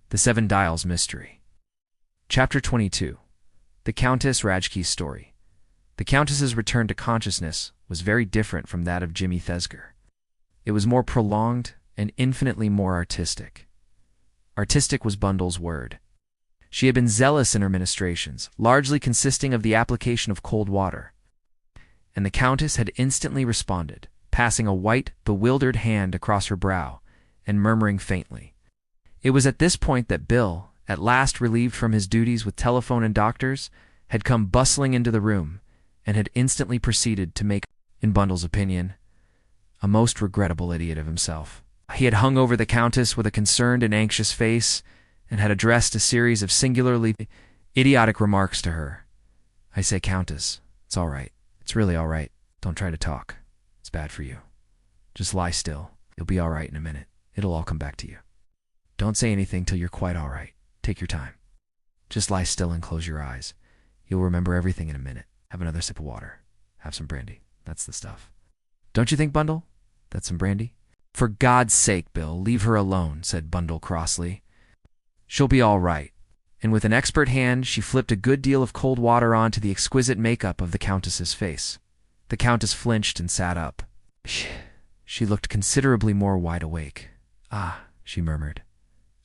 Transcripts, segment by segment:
The Seven Dials Mystery. Chapter 22. The Countess Radzky's Story. The Countess's return to consciousness was very different from that of Jimmy Thesger. It was more prolonged and infinitely more artistic. Artistic was Bundle's word. She had been zealous in her ministrations, largely consisting of the application of cold water. And the Countess had instantly responded, passing a white, bewildered hand across her brow and murmuring faintly. It was at this point that Bill, at last relieved from his duties with telephone and doctors, had come bustling into the room and had instantly proceeded to make, in Bundle's opinion, a most regrettable idiot of himself. He had hung over the Countess with a concerned and anxious face and had addressed a series of singularly idiotic remarks to her. "I say, Countess, it's all right. It's really all right. Don't try to talk. It's bad for you. Just lie still. You'll be all right in a minute. It'll all come back to you. Don't say anything till you're quite all right. Take your time. Just lie still and close your eyes. You'll remember everything in a minute. Have another sip of water. Have some brandy. That's the stuff. Don't you think, Bundle? That's some brandy?" "For God's sake, Bill, leave her alone," said Bundle crossly. "She'll be all right." And with an expert hand, she flipped a good deal of cold water onto the exquisite makeup of the Countess's face. The Countess flinched and sat up. She looked considerably more wide awake. "Ah," she murmured.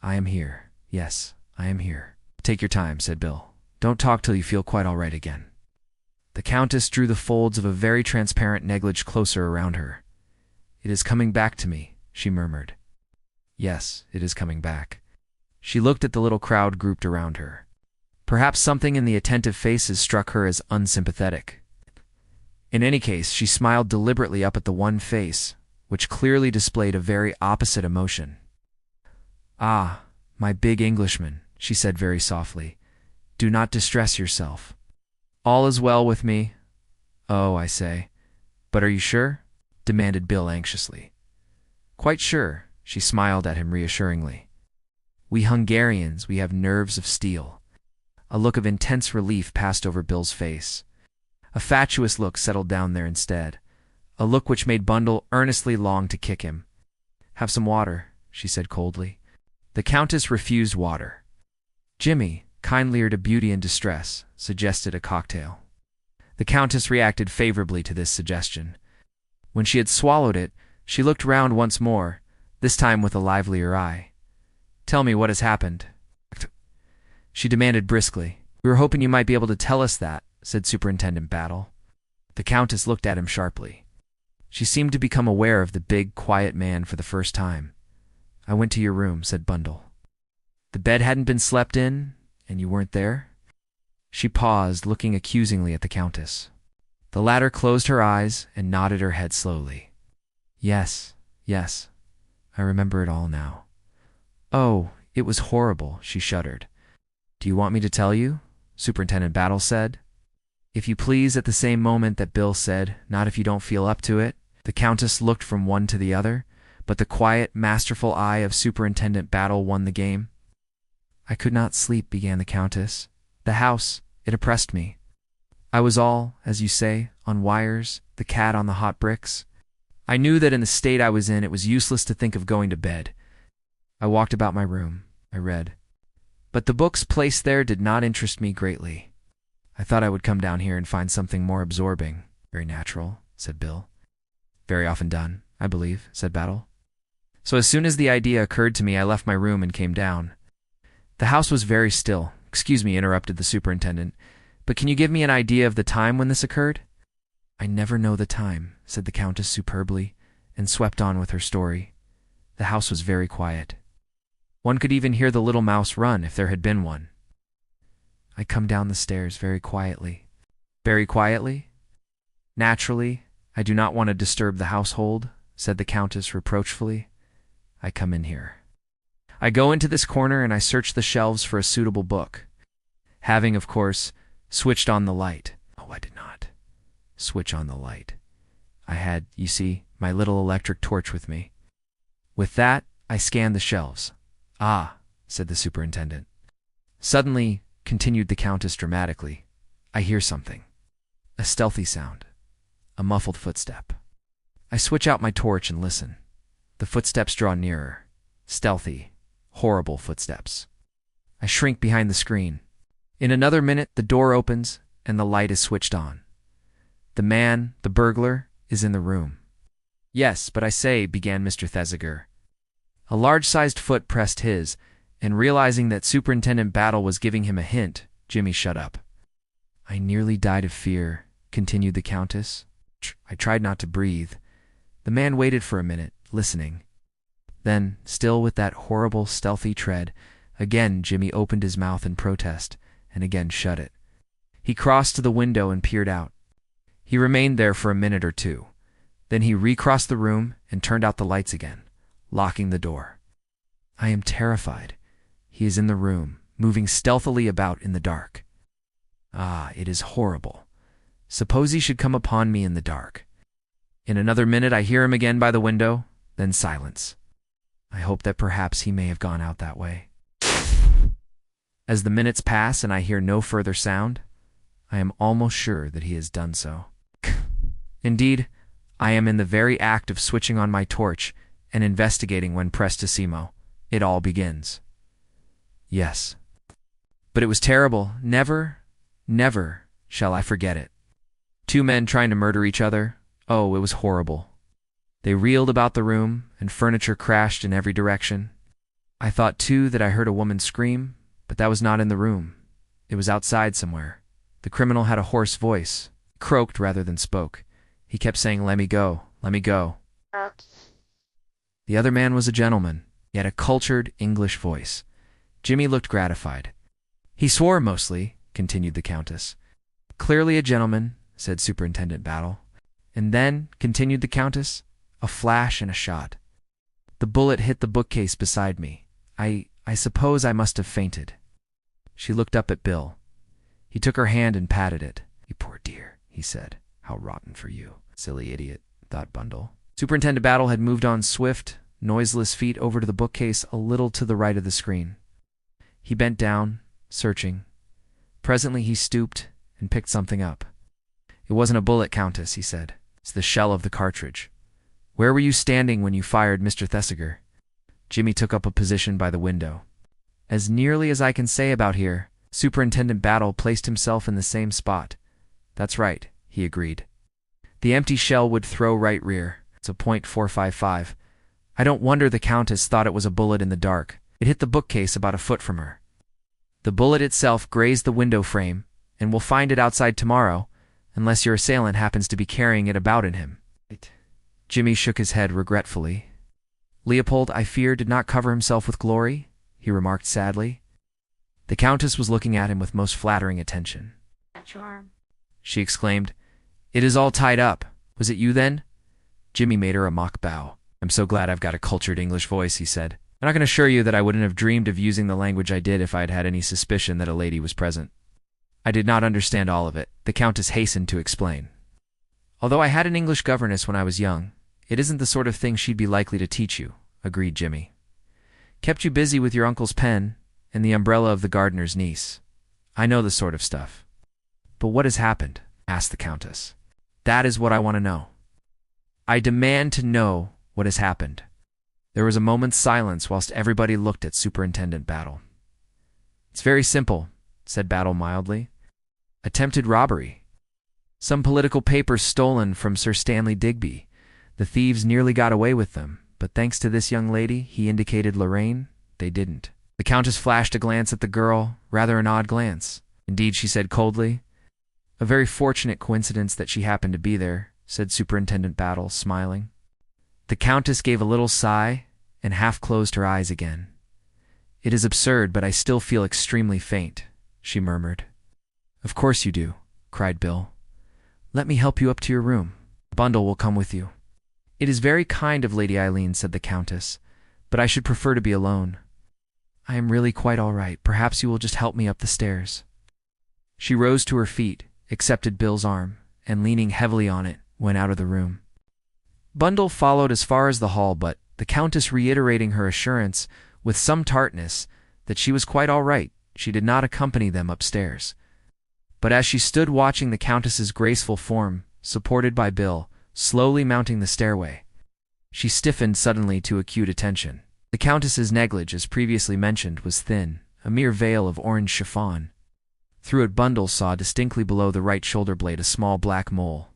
"I am here. Yes, I am here." "Take your time," said Bill. "Don't talk till you feel quite all right again." The Countess drew the folds of a very transparent negligee closer around her. "It is coming back to me," she murmured. "Yes, it is coming back." She looked at the little crowd grouped around her. Perhaps something in the attentive faces struck her as unsympathetic. In any case, she smiled deliberately up at the one face, which clearly displayed a very opposite emotion. "Ah, my big Englishman," she said very softly, "do not distress yourself. All is well with me. Oh, I say. But are you sure?" demanded Bill anxiously. "Quite sure," she smiled at him reassuringly. "We Hungarians, we have nerves of steel." A look of intense relief passed over Bill's face. A fatuous look settled down there instead, a look which made Bundle earnestly long to kick him. "Have some water," she said coldly. The Countess refused water. "Jimmy, kindlier to beauty in distress," suggested a cocktail. The Countess reacted favorably to this suggestion. When she had swallowed it, she looked round once more, this time with a livelier eye. "Tell me what has happened," she demanded briskly. "We were hoping you might be able to tell us that," said Superintendent Battle. The Countess looked at him sharply. She seemed to become aware of the big, quiet man for the first time. "I went to your room," said Bundle. "The bed hadn't been slept in, and you weren't there?" She paused, looking accusingly at the Countess. The latter closed her eyes and nodded her head slowly. Yes, I remember it all now." "Oh, it was horrible," she shuddered. "Do you want me to tell you?" Superintendent Battle said. "If you please," at the same moment that Bill said, "Not if you don't feel up to it." The Countess looked from one to the other, but the quiet, masterful eye of Superintendent Battle won the game. "I could not sleep," began the Countess. "The house, it oppressed me. I was all, as you say, on wires, the cat on the hot bricks. I knew that in the state I was in it was useless to think of going to bed. I walked about my room. I read. But the books placed there did not interest me greatly. I thought I would come down here and find something more absorbing." "Very natural," said Bill. "Very often done, I believe," said Battle. "So as soon as the idea occurred to me, I left my room and came down. The house was very still." "Excuse me," interrupted the superintendent, "but can you give me an idea of the time when this occurred?" "I never know the time," said the Countess superbly, and swept on with her story. "The house was very quiet. One could even hear the little mouse run if there had been one. I come down the stairs very quietly." "Very quietly?" "Naturally, I do not want to disturb the household," said the Countess reproachfully. "I come in here. I go into this corner and I search the shelves for a suitable book, having, of course, switched on the light." "Oh, I did not switch on the light. I had, you see, my little electric torch with me. With that, I scanned the shelves." "Ah," said the superintendent. "Suddenly," continued the Countess dramatically, "I hear something. A stealthy sound. A muffled footstep. I switch out my torch and listen. The footsteps draw nearer. Stealthy. horrible footsteps. I shrink behind the screen. In another minute, the door opens and the light is switched on. The man, the burglar, is in the room. "Yes, but I say," began Mr. Thesiger. A large-sized foot pressed his, and realizing that Superintendent Battle was giving him a hint, Jimmy shut up. "I nearly died of fear," continued the Countess. "I tried not to breathe." The man waited for a minute, listening. Then, still with that horrible, stealthy tread, again Jimmy opened his mouth in protest, and again shut it. He crossed to the window and peered out. He remained there for a minute or two. Then he recrossed the room and turned out the lights again, locking the door. "I am terrified. He is in the room, moving stealthily about in the dark. Ah, it is horrible. Suppose he should come upon me in the dark." In another minute I hear him again by the window, then silence. I hope that perhaps he may have gone out that way. As the minutes pass and I hear no further sound, I am almost sure that he has done so. Indeed, I am in the very act of switching on my torch and investigating when prestissimo it all begins. Yes. But it was terrible. Never, never shall I forget it. Two men trying to murder each other. Oh, it was horrible. They reeled about the room, and furniture crashed in every direction. I thought, too, that I heard a woman scream, but that was not in the room. It was outside somewhere. The criminal had a hoarse voice, croaked rather than spoke. He kept saying, "Let me go, let me go." The other man was a gentleman. He had a cultured English voice. Jimmy looked gratified. "He swore mostly," continued the Countess. "Clearly a gentleman," said Superintendent Battle. "And then," continued the Countess, "a flash and a shot. The bullet hit the bookcase beside me. I suppose I must have fainted." She looked up at Bill. He took her hand and patted it. "You poor dear," he said. "How rotten for you." Silly idiot, thought Bundle. Superintendent Battle had moved on swift, noiseless feet over to the bookcase a little to the right of the screen. He bent down, searching. Presently he stooped and picked something up. "It wasn't a bullet, Countess," he said. "It's the shell of the cartridge. Where were you standing when you fired Mr. Thesiger?" Jimmy took up a position by the window. "As nearly as I can say about here." Superintendent Battle placed himself in the same spot. "That's right," he agreed. "The empty shell would throw right rear. It's a .455. I don't wonder the Countess thought it was a bullet in the dark. It hit the bookcase about a foot from her. The bullet itself grazed the window frame, and we'll find it outside tomorrow, unless your assailant happens to be carrying it about in him." Jimmy shook his head regretfully. "Leopold, I fear, did not cover himself with glory," he remarked sadly. The Countess was looking at him with most flattering attention. "Charm," she exclaimed. "It is all tied up. Was it you, then?" Jimmy made her a mock bow. "I'm so glad I've got a cultured English voice," he said. "And I can assure you that I wouldn't have dreamed of using the language I did if I had had any suspicion that a lady was present." "I did not understand all of it," the Countess hastened to explain. "Although I had an English governess when I was young, it isn't the sort of thing she'd be likely to teach you," agreed Jimmy. "Kept you busy with your uncle's pen and the umbrella of the gardener's niece. I know the sort of stuff." "But what has happened?" asked the Countess. "That is what I want to know. I demand to know what has happened." There was a moment's silence whilst everybody looked at Superintendent Battle. "It's very simple," said Battle mildly. "Attempted robbery. Some political papers stolen from Sir Stanley Digby. The thieves nearly got away with them, but thanks to this young lady," he indicated Lorraine, "they didn't." The Countess flashed a glance at the girl, rather an odd glance. "Indeed," she said coldly. "A very fortunate coincidence that she happened to be there," said Superintendent Battle, smiling. The Countess gave a little sigh and half closed her eyes again. "It is absurd, but I still feel extremely faint," she murmured. "Of course you do," cried Bill. "Let me help you up to your room. Bundle will come with you." "It is very kind of Lady Eileen," said the Countess, "but I should prefer to be alone. I am really quite all right. Perhaps you will just help me up the stairs." She rose to her feet, accepted Bill's arm, and leaning heavily on it, went out of the room. Bundle followed as far as the hall, but the Countess reiterating her assurance, with some tartness, that she was quite all right, she did not accompany them upstairs. But as she stood watching the Countess's graceful form, supported by Bill, slowly mounting the stairway, she stiffened suddenly to acute attention. The Countess's negligee, as previously mentioned, was thin, a mere veil of orange chiffon. Through it Bundle saw distinctly below the right shoulder blade a small black mole.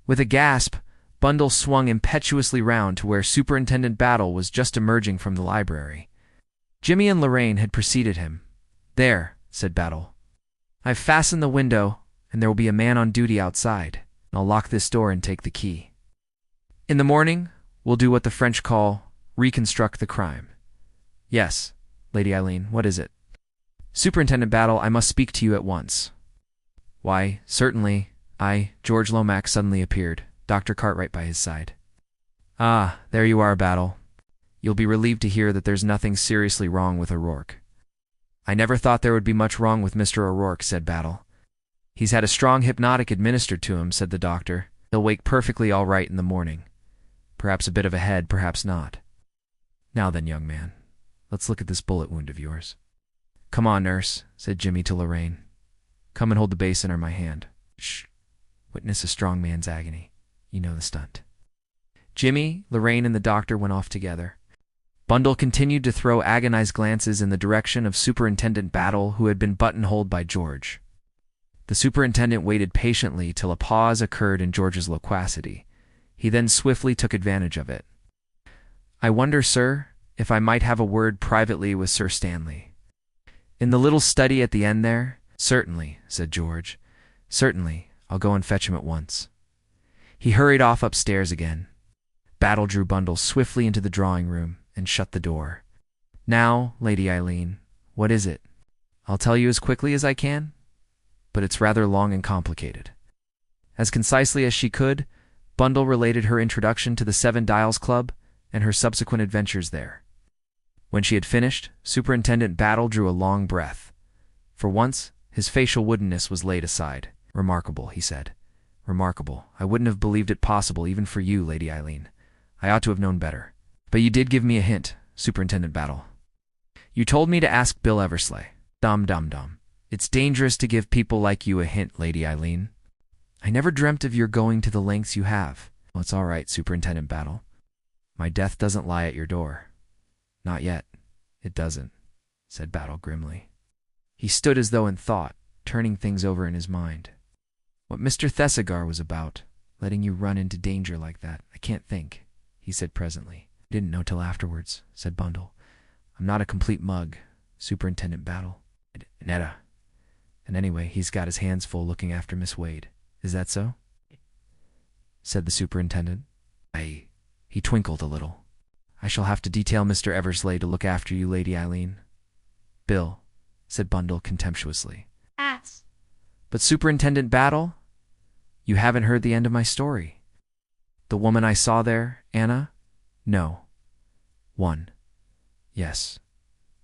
With a gasp, Bundle swung impetuously round to where Superintendent Battle was just emerging from the library. Jimmy and Lorraine had preceded him. "There," said Battle. "I've fastened the window, and there will be a man on duty outside. I'll lock this door and take the key. In the morning, we'll do what the French call reconstruct the crime." "Yes, Lady Eileen, what is it?" "Superintendent Battle, I must speak to you at once." "Why, certainly." George Lomax suddenly appeared, Dr. Cartwright by his side. "Ah, there you are, Battle. You'll be relieved to hear that there's nothing seriously wrong with O'Rourke." "I never thought there would be much wrong with Mr. O'Rourke," said Battle. "He's had a strong hypnotic administered to him," said the doctor. "He'll wake perfectly all right in the morning. Perhaps a bit of a head, perhaps not. Now then, young man, let's look at this bullet wound of yours." "Come on, nurse," said Jimmy to Lorraine. "Come and hold the basin or my hand. Shh. Witness a strong man's agony. You know the stunt." Jimmy, Lorraine, and the doctor went off together. Bundle continued to throw agonized glances in the direction of Superintendent Battle, who had been buttonholed by George. The superintendent waited patiently till a pause occurred in George's loquacity. He then swiftly took advantage of it. "I wonder, sir, if I might have a word privately with Sir Stanley." "In the little study at the end there?" "Certainly," said George. "Certainly. I'll go and fetch him at once." He hurried off upstairs again. Battle drew Bundle swiftly into the drawing-room and shut the door. "Now, Lady Eileen, what is it?" "I'll tell you as quickly as I can, but it's rather long and complicated." As concisely as she could, Bundle related her introduction to the Seven Dials Club and her subsequent adventures there. When she had finished, Superintendent Battle drew a long breath. For once, his facial woodenness was laid aside. "Remarkable," he said. "Remarkable. I wouldn't have believed it possible even for you, Lady Eileen. I ought to have known better. But you did give me a hint, Superintendent Battle. You told me to ask Bill Eversley. Dum. It's dangerous to give people like you a hint, Lady Eileen. I never dreamt of your going to the lengths you have." "Well, it's all right, Superintendent Battle. My death doesn't lie at your door." "Not yet. It doesn't," said Battle grimly. He stood as though in thought, turning things over in his mind. "What Mr. Thesiger was about, letting you run into danger like that, I can't think," he said presently. "Didn't know till afterwards," said Bundle. "I'm not a complete mug, Superintendent Battle. Netta. And anyway, he's got his hands full looking after Miss Wade. Is that so?" said the superintendent. He twinkled a little. "I shall have to detail Mr. Eversley to look after you, Lady Eileen." "Bill," said Bundle contemptuously. "Ass." "But Superintendent Battle, you haven't heard the end of my story. The woman I saw there, Anna? No. One. Yes.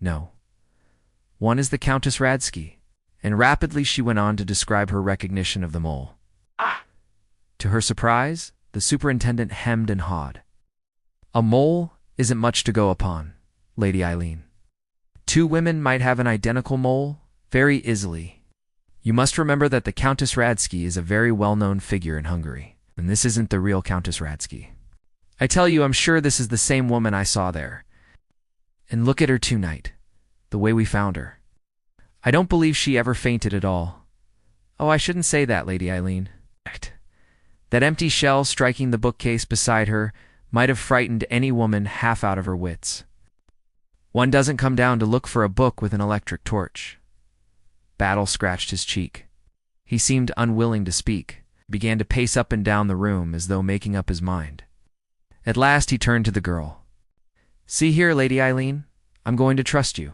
No. One is the Countess Radzky." And rapidly she went on to describe her recognition of the mole. To her surprise, the superintendent hemmed and hawed. "A mole isn't much to go upon, Lady Eileen. Two women might have an identical mole very easily. You must remember that the Countess Radzky is a very well-known figure in Hungary, and this isn't the real Countess Radzky. I tell you, I'm sure this is the same woman I saw there. And look at her tonight, the way we found her. I don't believe she ever fainted at all. Oh, I shouldn't say that, Lady Eileen. That empty shell striking the bookcase beside her might have frightened any woman half out of her wits. One doesn't come down to look for a book with an electric torch." Battle scratched his cheek. He seemed unwilling to speak, began to pace up and down the room as though making up his mind. At last he turned to the girl. "See here, Lady Eileen, I'm going to trust you.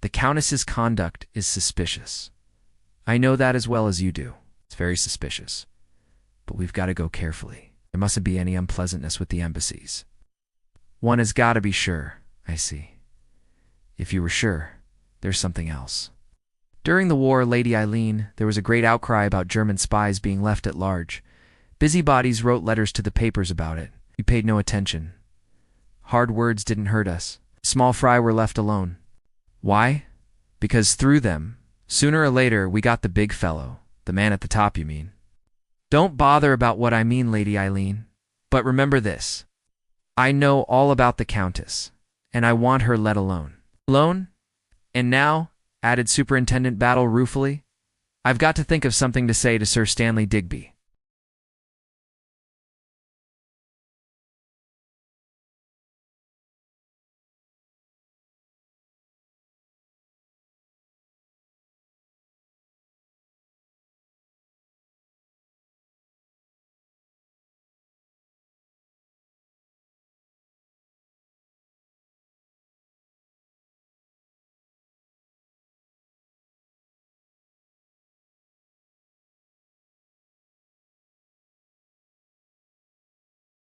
The Countess's conduct is suspicious. I know that as well as you do. It's very suspicious. But we've got to go carefully. There mustn't be any unpleasantness with the embassies. One has got to be sure." "I see. If you were sure, there's something else. During the war, Lady Eileen, there was a great outcry about German spies being left at large. Busybodies wrote letters to the papers about it. We paid no attention. Hard words didn't hurt us. Small fry were left alone. Why? Because through them, sooner or later, we got the big fellow. The man at the top, you mean." "Don't bother about what I mean, Lady Eileen. But remember this. I know all about the Countess. and I want her let alone. Alone? And now, added Superintendent Battle ruefully, I've got to think of something to say to Sir Stanley Digby.